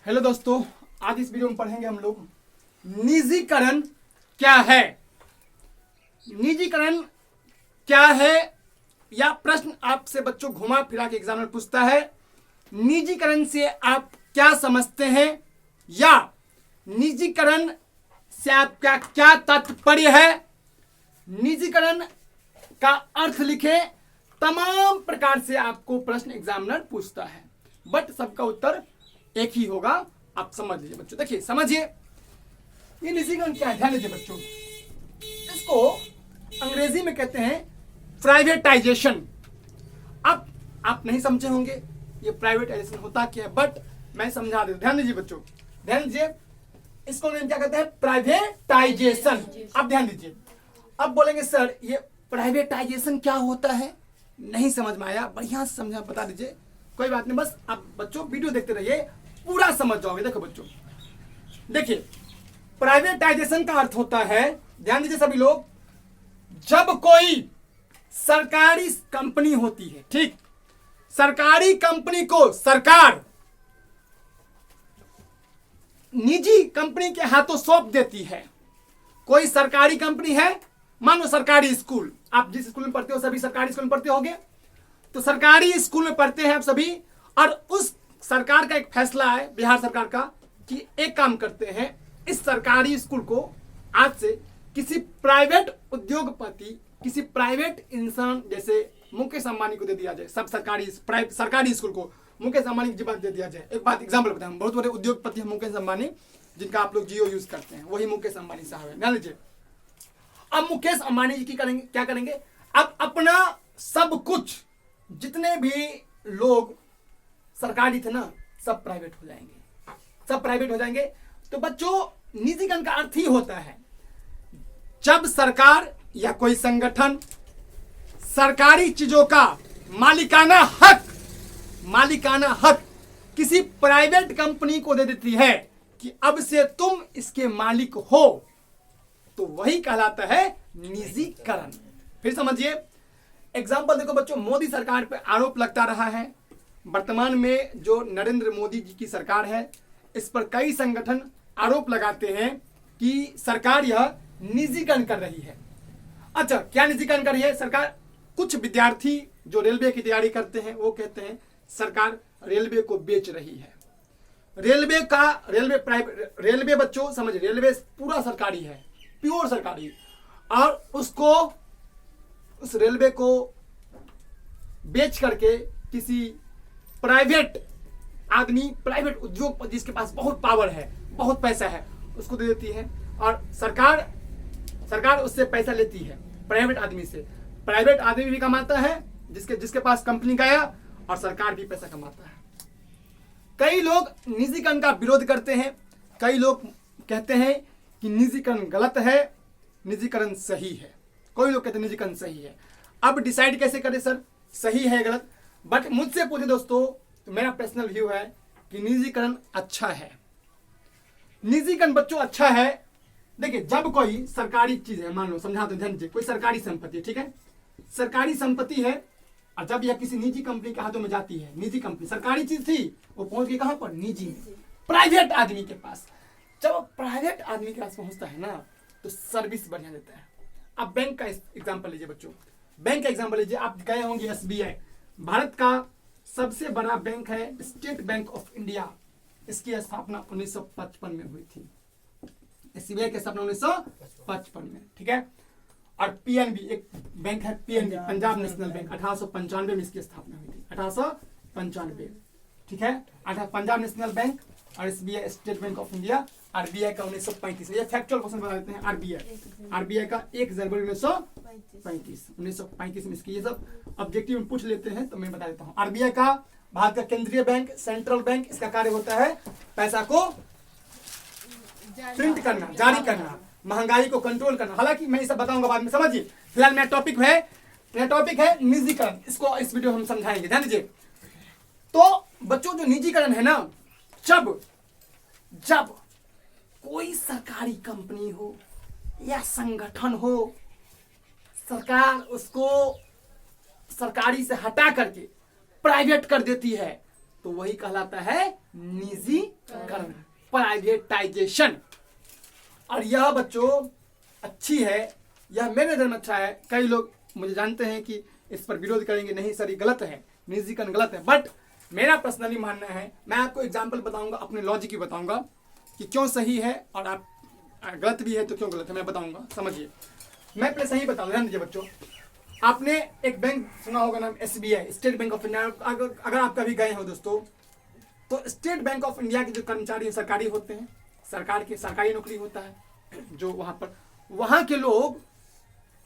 Hello दोस्तों, आज इस वीडियो में पढ़ेंगे हम लोग निजीकरण क्या है। निजीकरण क्या है या प्रश्न आपसे बच्चों घुमा फिरा के एग्जामिनर पूछता है। निजीकरण से आप क्या समझते हैं या निजीकरण से आपका क्या तात्पर्य है। निजीकरण का अर्थ लिखे। तमाम प्रकार से आपको प्रश्न एग्जामिनर पूछता है, बट सबका उत्तर एक ही होगा। आप समझ लीजिए बच्चों, देखिए समझिए ये निजीकरण क्या है, ध्यान दीजिए बच्चों। इसको अंग्रेजी में कहते हैं प्राइवेटाइजेशन। अब आप नहीं समझे होंगे ये प्राइवेटाइजेशन होता क्या है, बट मैं समझा देता हूं। ध्यान दीजिए बच्चों, ध्यान दीजिए। इसको क्या कहते हैं? प्राइवेटाइजेशन। अब ध्यान दीजिए, अब बोलेंगे सर ये प्राइवेटाइजेशन क्या होता है, नहीं समझ में आया, बढ़िया से समझा बता दीजिए। कोई बात नहीं, बस आप बच्चों वीडियो देखते रहिए, पूरा समझ जाओगे। देखो बच्चों, देखिए प्राइवेटाइजेशन का अर्थ होता है, ध्यान दीजिए सभी लोग, जब कोई सरकारी कंपनी होती है, ठीक, सरकारी कंपनी को सरकार निजी कंपनी के हाथों सौंप देती है। कोई सरकारी कंपनी है, मान लो सरकारी स्कूल, आप जिस स्कूल में पढ़ते हो सभी सरकारी स्कूल में पढ़ते होगे, तो सरकारी स्कूल में पढ़ते हैं आप सभी, और उस सरकार का एक फैसला है बिहार सरकार का कि एक काम करते हैं, इस सरकारी स्कूल को आज से किसी प्राइवेट उद्योगपति, किसी प्राइवेट इंसान जैसे मुकेश अंबानी को दे दिया जाए। सब सरकारी स्कूल को मुकेश अंबानी की बात दे दिया जाए। एक बात एग्जाम्पल बताऊं, बहुत बड़े उद्योगपति हैं मुकेश अंबानी, जिनका आप लोग जियो यूज करते हैं, वही मुकेश अंबानी साहब है, ध्यान लीजिए। अब मुकेश अंबानी जी की करेंगे क्या करेंगे, अब अपना सब कुछ, जितने भी लोग सरकारी थे ना, सब प्राइवेट हो जाएंगे, सब प्राइवेट हो जाएंगे। तो बच्चों निजीकरण का अर्थ ही होता है जब सरकार या कोई संगठन सरकारी चीजों का मालिकाना हक किसी प्राइवेट कंपनी को दे देती है कि अब से तुम इसके मालिक हो, तो वही कहलाता है निजीकरण। फिर समझिए, एग्जाम्पल देखो बच्चों, मोदी सरकार पे आरोप लगता रहा है। वर्तमान में जो नरेंद्र मोदी जी की सरकार है, इस पर कई संगठन आरोप लगाते हैं कि सरकार यह निजीकरण कर रही है। अच्छा, क्या निजीकरण कर रही है सरकार? कुछ विद्यार्थी जो रेलवे की तैयारी करते हैं वो कहते हैं सरकार रेलवे को बेच रही है। रेलवे बच्चों समझ, रेलवे पूरा सरकारी है, प्योर सरकारी, और उस रेलवे को बेच करके किसी प्राइवेट आदमी, प्राइवेट उद्योग जिसके पास बहुत पावर है, बहुत पैसा है, उसको दे देती है, और सरकार उससे पैसा लेती है प्राइवेट आदमी से। प्राइवेट आदमी भी कमाता है, जिसके पास कंपनी गया, और सरकार भी पैसा कमाता है। कई लोग निजीकरण का विरोध करते हैं, कई लोग कहते हैं कि निजीकरण गलत है, निजीकरण सही है। कोई लोग कहते हैं निजीकरण सही है। अब डिसाइड कैसे करें सर, सही है गलत? बट मुझसे पूछे दोस्तों, तो मेरा पर्सनल व्यू है कि निजीकरण अच्छा है। निजीकरण बच्चों अच्छा है। देखिए, जब कोई सरकारी चीज है, मान लो, समझा तो ध्यान दीजिए, कोई सरकारी संपत्ति, ठीक है, सरकारी संपत्ति है, और जब यह किसी निजी कंपनी के हाथों में जाती है, निजी कंपनी, सरकारी चीज थी, वो पहुंच गई कहां पर? निजी में, प्राइवेट आदमी के पास। जब प्राइवेट आदमी के पास पहुंचता है ना, तो सर्विस बढ़िया देता है। अब बैंक का एग्जाम्पल लीजिए बच्चों, बैंक का एग्जाम्पल लीजिए। आप गए होंगे SBI, भारत का सबसे बड़ा बैंक है, स्टेट बैंक ऑफ इंडिया। इसकी स्थापना 1955 में हुई थी। SBI की स्थापना 1955 में, ठीक है। और PNB एक बैंक है, PNB पंजाब नेशनल बैंक, 1895 में इसकी स्थापना हुई थी, 1895, ठीक है। पंजाब नेशनल बैंक और SBI state bank of India. RBI का 1935 में, ये फैक्चुअल क्वेश्चन बता देते हैं। RBI का 1 जनवरी 1935 में इसकी, ये सब ऑब्जेक्टिव में पूछ लेते हैं तो मैं बता देता हूँ। RBI का भारत का केंद्रीय बैंक, सेंट्रल बैंक, इसका कार्य होता है पैसा को प्रिंट करना, जारी करना, महंगाई को कंट्रोल करना। हालांकि मैं ये सब बताऊंगा बाद में, समझिए। फिलहाल मेरा टॉपिक है निजीकरण, इसको इस वीडियो में हम समझाएंगे, ध्यान दीजिए। तो बच्चों जो निजीकरण है ना, जब कोई सरकारी कंपनी हो या संगठन हो, सरकार उसको सरकारी से हटा करके प्राइवेट कर देती है, तो वही कहलाता है निजीकरण। प्राइवेटाइजेशन। और यह बच्चों अच्छी है, यह मेरे नजर में अच्छा है। कई लोग मुझे जानते हैं कि इस पर विरोध करेंगे, नहीं सर ये गलत है, निजीकरण गलत है, बट मेरा पर्सनली मानना है, मैं आपको एग्जांपल बताऊंगा, अपने लॉजिक ही बताऊंगा कि क्यों सही है और आप गलत भी है तो क्यों गलत है, मैं बताऊंगा, समझिए। मैं पहले सही बताऊंगा, ध्यान दीजिए बच्चों। आपने एक बैंक सुना होगा नाम SBI, state bank of India. अगर आप कभी गए हो दोस्तों, तो स्टेट बैंक ऑफ इंडिया के जो कर्मचारी सरकारी होते हैं, सरकार की सरकारी नौकरी होता है जो वहां पर, वहां के लोग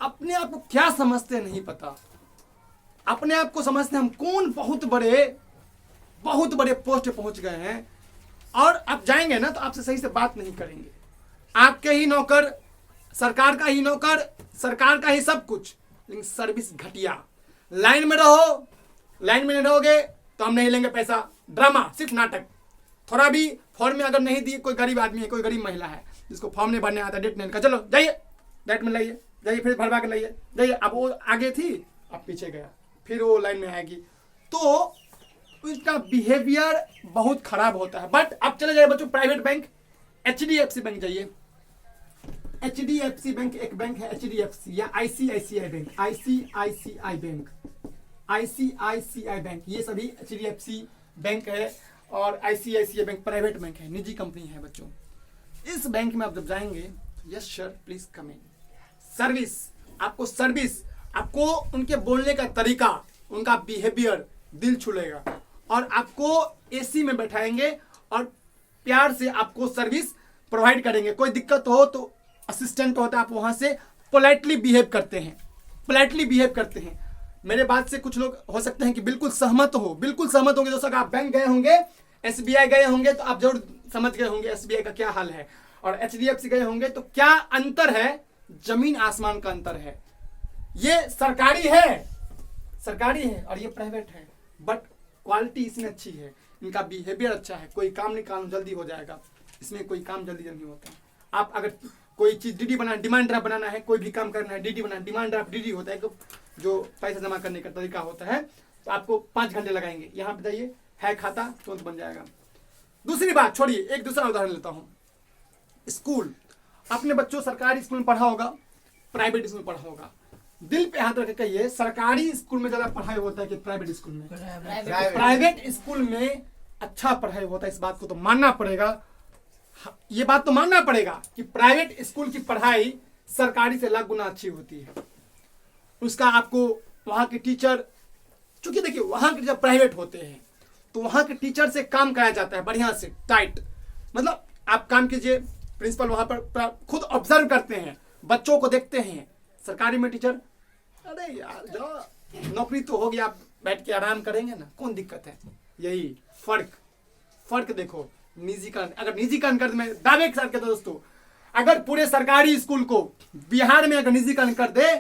अपने आप को क्या समझते हैं नहीं पता, अपने आप को समझते हैं हम कौन बहुत बड़े पोस्ट पे पहुंच गए हैं, और आप जाएंगे ना तो आपसे सही से बात नहीं करेंगे, आपके ही नौकर, सरकार का ही नौकर, सरकार का ही सब कुछ, लेकिन सर्विस घटिया। लाइन में रहो, लाइन में नहीं रहोगे तो हम नहीं लेंगे पैसा, ड्रामा, सिर्फ नाटक। थोड़ा भी फॉर्म में अगर नहीं दिए, कोई गरीब आदमी है, कोई गरीब महिला है जिसको फॉर्म नहीं भरने आता, डेट नहीं का, चलो जाइए डेट में लाइए, जाइए फिर भरवा के लाइए, जाइए। अब वो आगे थी, अब पीछे गया, फिर वो लाइन में आएगी, तो उसका बिहेवियर बहुत खराब होता है। बट अब चले जाइए बच्चों प्राइवेट बैंक, HDFC बैंक जाइए। HDFC बैंक एक बैंक है, HDFC या ICICI bank, ICICI bank, ICICI bank, ये सभी HDFC बैंक है और ICICI बैंक प्राइवेट बैंक है, निजी कंपनी है बच्चों। इस बैंक में आप जब जाएंगे, yes sir please come in, service, आपको सर्विस, आपको उनके बोलने का तरीका, उनका बिहेवियर दिल छू लेगा, और आपको AC में बैठाएंगे और प्यार से आपको सर्विस प्रोवाइड करेंगे। कोई दिक्कत हो तो असिस्टेंट होता है, आप वहां से पोलाइटली बिहेव करते हैं, पोलाइटली बिहेव करते हैं। मेरे बात से कुछ लोग हो सकते हैं कि बिल्कुल सहमत हो, बिल्कुल सहमत होंगे दोस्तों। आप बैंक गए होंगे, SBI गए होंगे तो आप जरूर समझ गए होंगे SBI का क्या हाल है, और HDFC गए होंगे तो क्या अंतर है, जमीन आसमान का अंतर है। ये सरकारी है, सरकारी है, और ये प्राइवेट है, बट क्वालिटी इसमें अच्छी है, इनका बिहेवियर अच्छा है, कोई काम नहीं काम जल्दी हो जाएगा, इसमें कोई काम जल्दी नहीं होता। आप अगर कोई चीज DD बना, डिमांड ड्राफ्ट बनाना है, कोई भी काम करना है, DD बनाना, डिमांड ड्राफ्ट DD होता है, जो पैसा जमा करने का तरीका होता है, तो आपको 5 घंटे लगाएंगे। यहाँ पे जाइए, है खाता, तुरंत बन जाएगा। दूसरी बात छोड़िए, एक दूसरा उदाहरण लेता हूँ। स्कूल, अपने बच्चों सरकारी स्कूल में पढ़ा होगा, प्राइवेट स्कूल में पढ़ा होगा, दिल पे हाथ रख कहिए, सरकारी स्कूल में ज्यादा पढ़ाई होता है कि प्राइवेट स्कूल में? प्राइवेट स्कूल में अच्छा पढ़ाई होता है, इस बात को तो मानना पड़ेगा, ये बात तो मानना पड़ेगा कि प्राइवेट स्कूल की पढ़ाई सरकारी से लाख गुना अच्छी होती है। उसका आपको वहां के टीचर, चूंकि देखिए वहां के जब प्राइवेट होते हैं तो वहां के टीचर से काम कराया जाता है बढ़िया से, टाइट, मतलब आप काम कीजिए, प्रिंसिपल वहां पर खुद ऑब्जर्व करते हैं, बच्चों को देखते हैं। सरकारी में टीचर, अरे यार जो नौकरी तो होगी, आप बैठ के आराम करेंगे ना, कौन दिक्कत है। यही फर्क देखो निजीकरण। अगर निजीकरण कर, मैं दावे के साथ कहता हूं दोस्तों, अगर पूरे सरकारी स्कूल को बिहार में अगर निजीकरण कर दे,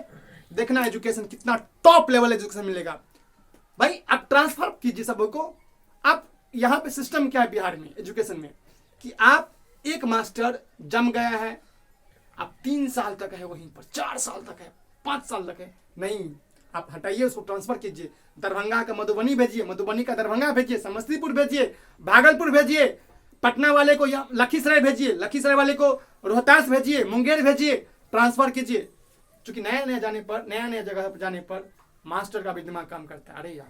देखना एजुकेशन कितना टॉप लेवल एजुकेशन मिलेगा। भाई आप ट्रांसफर कीजिए सबको। आप यहाँ पे सिस्टम क्या है बिहार में एजुकेशन में, कि आप एक मास्टर जम गया है, आप 3 साल तक है वहीं पर, 4 साल तक है, 5 साल तक है, नहीं, आप हटाइए उसको, ट्रांसफर कीजिए, दरभंगा का मधुबनी भेजिए, मधुबनी का दरभंगा भेजिए, समस्तीपुर भेजिए, भागलपुर भेजिए, पटना वाले को यहाँ लखीसराय भेजिए, लखीसराय वाले को रोहतास भेजिए, मुंगेर भेजिए, ट्रांसफर कीजिए। क्योंकि नया नया जाने पर, नया नया जगह पर जाने पर मास्टर का भी दिमाग काम करता है, अरे यार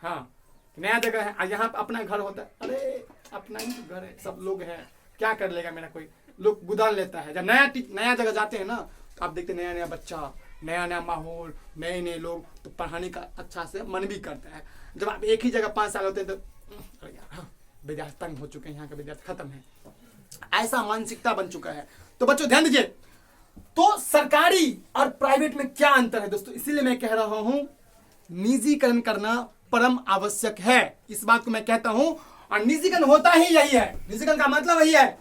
हाँ नया जगह है, यहाँ अपना घर होता है, अरे अपना ही तो घर है, सब लोग हैं, क्या कर लेगा मेरा कोई, लोग गुदान लेता है। जब नया जगह जाते हैं ना, तो आप देखते नया नया बच्चा, नया नया माहौल, नए नए लोग, तो पढ़ाने का अच्छा से मन भी करता है। जब आप एक ही जगह 5 साल होते हैं तो अरे यार विद्यार्थी तंग हो चुके हैं, यहाँ का विद्यार्थी खत्म है, ऐसा मानसिकता बन चुका है। तो बच्चों ध्यान दीजिए, तो सरकारी और प्राइवेट में क्या अंतर है दोस्तों, इसीलिए मैं कह रहा हूं निजीकरण करना परम आवश्यक है, इस बात को मैं कहता हूं। और निजीकरण होता ही यही है, निजीकरण का मतलब यही है,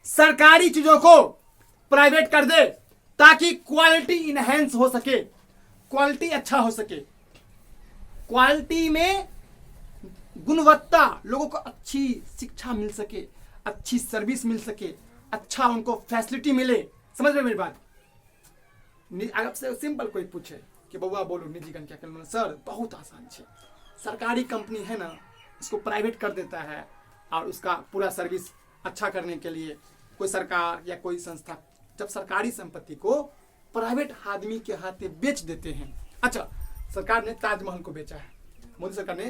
सरकारी चीजों को प्राइवेट कर दे ताकि क्वालिटी इनहेंस हो सके, क्वालिटी अच्छा हो सके, क्वालिटी में गुणवत्ता, लोगों को अच्छी शिक्षा मिल सके, अच्छी सर्विस मिल सके, अच्छा उनको फैसिलिटी मिले। समझ रहे मेरी बात? अगर से सिंपल कोई पूछे कि बउआ बोलो निजीकरण क्या करना, सर बहुत आसान है, सरकारी कंपनी है ना, इसको प्राइवेट कर देता है और उसका पूरा सर्विस अच्छा करने के लिए कोई सरकार या कोई संस्था जब सरकारी संपत्ति को प्राइवेट आदमी के हाथे बेच देते हैं। अच्छा, सरकार ने ताजमहल को बेचा है, मोदी सरकार ने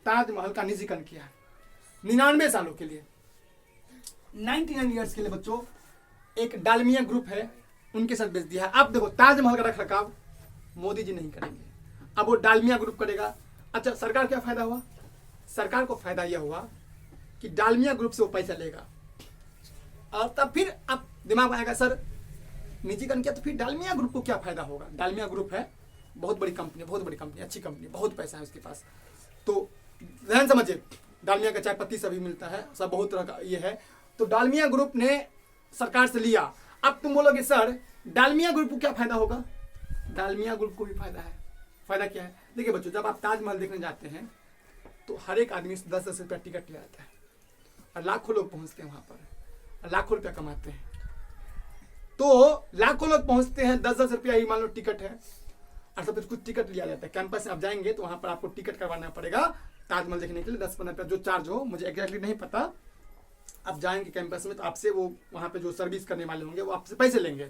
ताजमहल का निजीकरण किया है 99 सालों के लिए, 99 ईयर्स के लिए बच्चों। एक डालमिया ग्रुप है, उनके साथ बेच दिया है। अब देखो, ताजमहल का रखरखाव मोदी जी नहीं करेंगे, अब वो डालमिया ग्रुप करेगा। अच्छा, सरकार क्या फायदा हुआ? सरकार को फायदा यह हुआ कि डालमिया ग्रुप से वो पैसा लेगा, और तब फिर अब दिमाग में आएगा सर निजीकरण किया तो फिर डालमिया ग्रुप को क्या फायदा होगा? डालमिया ग्रुप है बहुत बड़ी कंपनी, बहुत बड़ी कंपनी, अच्छी कंपनी, बहुत पैसा है उसके पास। तो ध्यान समझिए, डालमिया का चाय पत्ती सभी मिलता है, सब बहुत तरह का ये है। तो डालमिया ग्रुप ने सरकार से लिया। अब तुम बोलोगे सर डालमिया ग्रुप को क्या फायदा होगा? डालमिया ग्रुप को भी फायदा है। फायदा क्या है? देखिए बच्चों, जब आप ताजमहल देखने जाते हैं तो हर एक आदमी से 10-10 रुपया टिकट ले आता है, और लाखों लोग पहुंचते हैं वहां पर, लाखों रुपया कमाते हैं। तो लाखों लोग पहुंचते हैं, 10-10 रुपया ही मान लो टिकट है, और सब कुछ टिकट लिया जाता है। कैंपस में आप जाएंगे तो वहां पर आपको टिकट करवाना पड़ेगा ताजमहल देखने के लिए, 10-15 रुपया जो चार्ज हो, मुझे एग्जैक्टली नहीं पता। आप जाएंगे कैंपस में तो आपसे वो वहां पे जो सर्विस करने वाले होंगे वो आपसे पैसे लेंगे,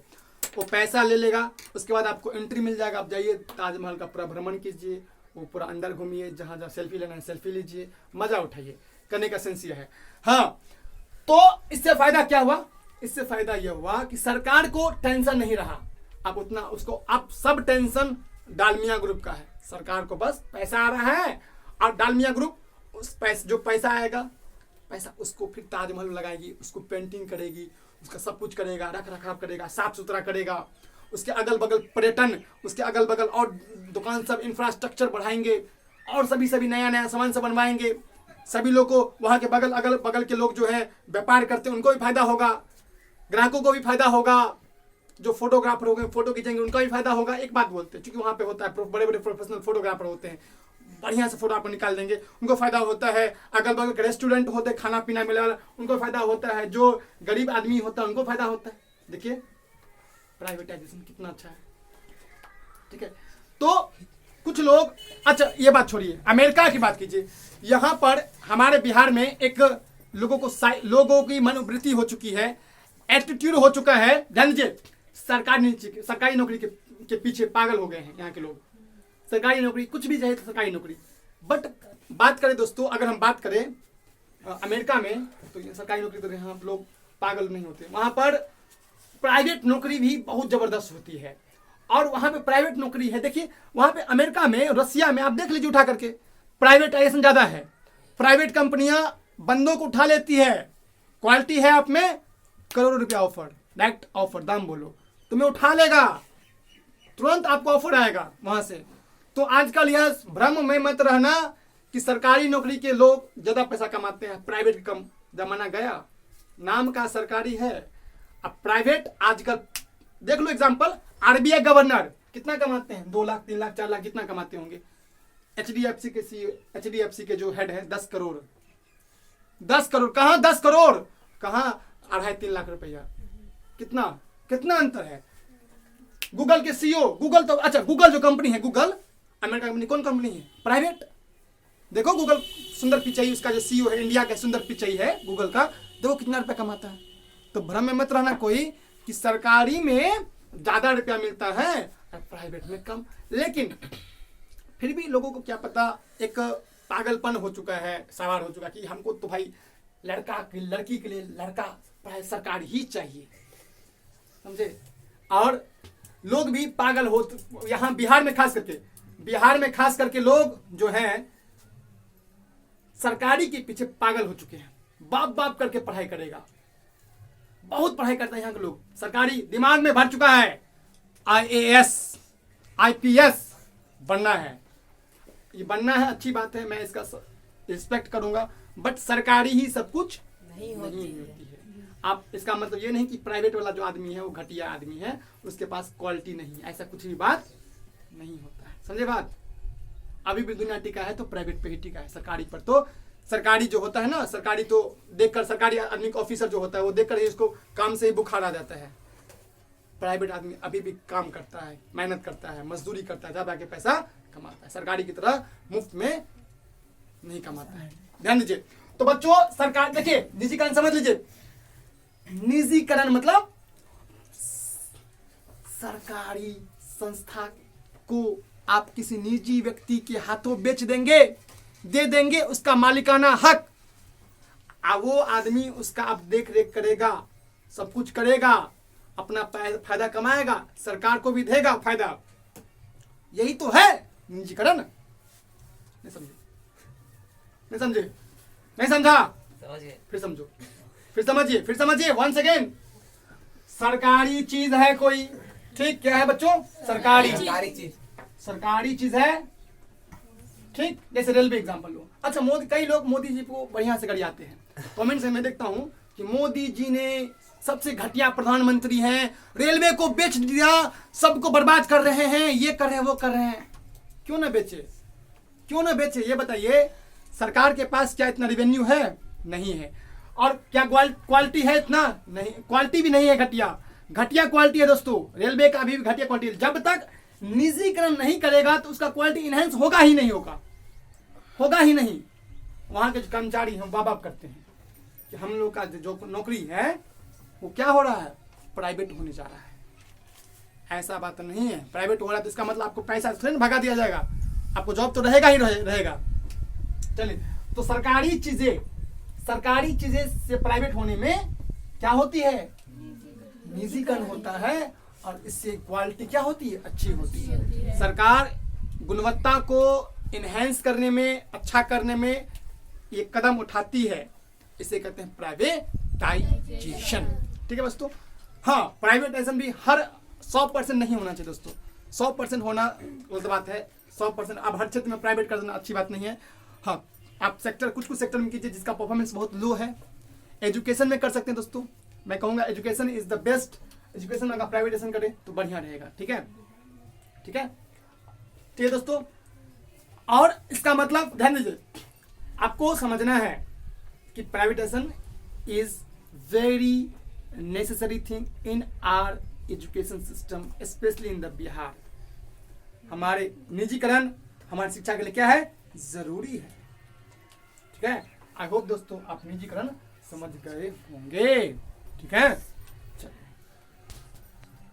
वो पैसा ले लेगा। उसके बाद आपको एंट्री मिल जाएगा, आप जाइए ताजमहल का पूरा भ्रमण कीजिए, वो पूरा अंदर घूमिए, जहां जहां सेल्फी लेना है सेल्फी लीजिए, मजा उठाइए। करने का सेंस यह है। हाँ, तो इससे फायदा क्या हुआ? इससे फायदा यह हुआ कि सरकार को टेंशन नहीं रहा। अब उतना उसको, अब सब टेंशन डालमिया ग्रुप का है। सरकार को बस पैसा आ रहा है, और डालमिया ग्रुप उस पैसे, जो पैसा आएगा पैसा उसको फिर ताजमहल में लगाएगी, उसको पेंटिंग करेगी, उसका सब कुछ करेगा, रख रखाव करेगा, साफ सुथरा करेगा, उसके अगल बगल पर्यटन, उसके अगल बगल और दुकान, सब इंफ्रास्ट्रक्चर बढ़ाएंगे, और सभी नया नया सामान सब बनवाएंगे। सभी लोग को, वहाँ के बगल अगल बगल के लोग जो है व्यापार करते हैं उनको भी फायदा होगा, ग्राहकों को भी फायदा होगा, जो फोटोग्राफर हो गए फोटो खींचेंगे उनका भी फायदा होगा। एक बात बोलते हैं, क्योंकि वहाँ पे होता है बड़े बड़े प्रोफेशनल फोटोग्राफर होते हैं, बढ़िया से फोटो आपको निकाल देंगे, उनको फायदा होता है। अगल बगल के रेस्टोरेंट होते हैं, खाना पीना मिलने वाला, उनको फायदा होता है। जो गरीब आदमी होता है उनको फायदा होता है। देखिए प्राइवेटाइजेशन कितना अच्छा है, ठीक है। तो कुछ लोग, अच्छा ये बात छोड़िए, अमेरिका की बात कीजिए। यहाँ पर हमारे बिहार में एक लोगों की मनोवृत्ति हो चुकी है, एटीट्यूड हो चुका है। ध्यान दीजिए, सरकारी नौकरी के पीछे पागल हो गए हैं यहाँ के लोग। सरकारी नौकरी कुछ भी चाहे तो सरकारी नौकरी। बट बात करें दोस्तों, अगर हम बात करें अमेरिका में, तो ये सरकारी नौकरी तो यहाँ लोग पागल नहीं होते। वहां पर प्राइवेट नौकरी भी बहुत जबरदस्त होती है, और वहां पे प्राइवेट नौकरी है। देखिए वहां पे अमेरिका में, रसिया में, आप देख लीजिए उठा करके, प्राइवेटाइजेशन ज्यादा है। प्राइवेट कंपनियां बंदों को उठा लेती है, क्वालिटी है आप में, करोड़ों रुपया ऑफर, डायरेक्ट ऑफर, दाम बोलो, तुम्हें उठा लेगा, तुरंत आपको ऑफर आएगा वहां से। तो आजकल यह भ्रम में मत रहना कि सरकारी नौकरी के लोग ज्यादा पैसा कमाते हैं, प्राइवेट कम। जमाना गया, नाम का सरकारी है, अब प्राइवेट। आजकल देख लो एग्जांपल, आरबीआई गवर्नर कितना कमाते हैं? 2 लाख 3 लाख 4 लाख कितना कमाते होंगे? एचडीएफसी के जो हेड है 10 करोड़, 10 करोड़ कहाँ, 10 करोड़ कहाँ, 2.5-3 लाख रुपया। कितना कितना अंतर है। गूगल के सीईओ, गूगल तो, अच्छा गूगल जो कंपनी है, गूगल अमेरिका कंपनी, कौन कंपनी है? प्राइवेट। देखो गूगल, सुंदर पिचाई उसका जो सीईओ है, इंडिया का सुंदर पिचाई है गूगल का, देखो कितना रुपया कमाता है। तो भ्रम में मत रहना कोई कि सरकारी में ज्यादा रुपया मिलता है और प्राइवेट में कम। लेकिन फिर भी लोगों को क्या पता, एक पागलपन हो चुका है, सवार हो चुका कि हमको तो भाई लड़की के लिए लड़का सरकारी ही चाहिए, समझे। और लोग भी पागल हो, यहाँ बिहार में खास करके लोग जो हैं सरकारी के पीछे पागल हो चुके हैं। बाप करके पढ़ाई करेगा, बहुत पढ़ाई करते हैं यहाँ के लोग, सरकारी दिमाग में भर चुका है, IAS IPS बनना है। ये बनना है, अच्छी बात है, मैं इसका रिस्पेक्ट करूंगा, बट सरकारी ही सब कुछ नहीं होती है। आप इसका मतलब ये नहीं कि प्राइवेट वाला जो आदमी है वो घटिया आदमी है, उसके पास क्वालिटी नहीं है, ऐसा कुछ भी बात नहीं होता है, समझे बात। अभी भी दुनिया टिका है तो प्राइवेट पे ही टिका है, सरकारी पर तो, सरकारी जो होता है ना, सरकारी तो देखकर, सरकारी आदमी का ऑफिसर जो होता है वो देखकर ही उसको काम से ही बुखार आ जाता है। प्राइवेट आदमी अभी भी काम करता है, मेहनत करता है, मजदूरी करता है, ज्यादा के पैसा कमाता है, सरकारी की तरह मुफ्त में नहीं कमाता है। ध्यान दीजिए। तो बच्चों, सरकार देखिए, निजीकरण समझ लीजिए, निजीकरण मतलब सरकारी संस्था को आप किसी निजी व्यक्ति के हाथों बेच देंगे, दे देंगे उसका मालिकाना हक। वो आदमी उसका अब देख रेख करेगा, सब कुछ करेगा, अपना फायदा कमाएगा, सरकार को भी देगा फायदा। यही तो है निजीकरण। नहीं समझे? नहीं समझे? नहीं समझा? फिर समझो, फिर समझिए, फिर समझिए वंस अगेन। सरकारी चीज है कोई, ठीक? क्या है बच्चों? सरकारी चीज, सरकारी चीज है, ठीक? जैसे रेलवे एग्जांपल लो। अच्छा, कई लोग मोदी जी को बढ़िया से गरियाते हैं। कमेंट से मैं देखता हूं कि मोदी जी ने सबसे घटिया प्रधानमंत्री हैं, रेलवे को बेच दिया, सबको बर्बाद कर रहे हैं, ये कर रहे हैं, वो कर रहे हैं। क्यों ना बेचे? क्यों ना बेचे? ये बताइए, सरकार के पास क्या इतना रेवेन्यू है? नहीं है। और क्या क्वालिटी है इतना? नहीं, क्वालिटी भी नहीं है, घटिया घटिया क्वालिटी है दोस्तों। रेलवे का भी घटिया क्वालिटी है। जब तक निजीकरण नहीं करेगा तो उसका क्वालिटी इनहेंस होगा ही नहीं, होगा ही नहीं। वहां के कर्मचारी हम वाह वाह करते हैं कि हम लोग का जो नौकरी है वो क्या हो रहा है? प्राइवेट होने जा रहा है। ऐसा बात नहीं है। प्राइवेट हो रहा है तो इसका मतलब आपको पैसा थोड़ी भगा दिया जाएगा, आपको जॉब तो रहेगा ही रहेगा। चलिए, तो सरकारी चीजें से प्राइवेट होने में क्या होती है? निजीकरण होता है, और इससे क्वालिटी क्या होती है? अच्छी होती है। सरकार गुणवत्ता को इनहेंस करने में, अच्छा करने में ये कदम उठाती है। इसे कहते हैं प्राइवेटाइजेशन। ठीक है दोस्तों? हाँ, प्राइवेटाइजेशन भी हर 100% नहीं होना चाहिए दोस्तों। 100% होना गलत बात है। 100% आप हर क्षेत्र में प्राइवेट कर देना अच्छी बात नहीं है। हाँ, आप सेक्टर कुछ सेक्टर में कीजिए जिसका परफॉर्मेंस बहुत लो है। एजुकेशन में कर सकते हैं दोस्तों। मैं कहूँगा education is the best. Education अगर प्राइवेटाइजेशन करें तो बढ़िया रहेगा। ठीक है? ठीक है? ठीक है दोस्तों? और इसका मतलब ध्यान दीजिए, आपको समझना है कि privatization is very necessary thing in our education system, specially in the Bihar. हमारे निजीकरण हमारी शिक्षा के लिए क्या है? जरूरी है। ठीक है? आई होप दोस्तों आप निजीकरण समझ गए होंगे। ठीक है?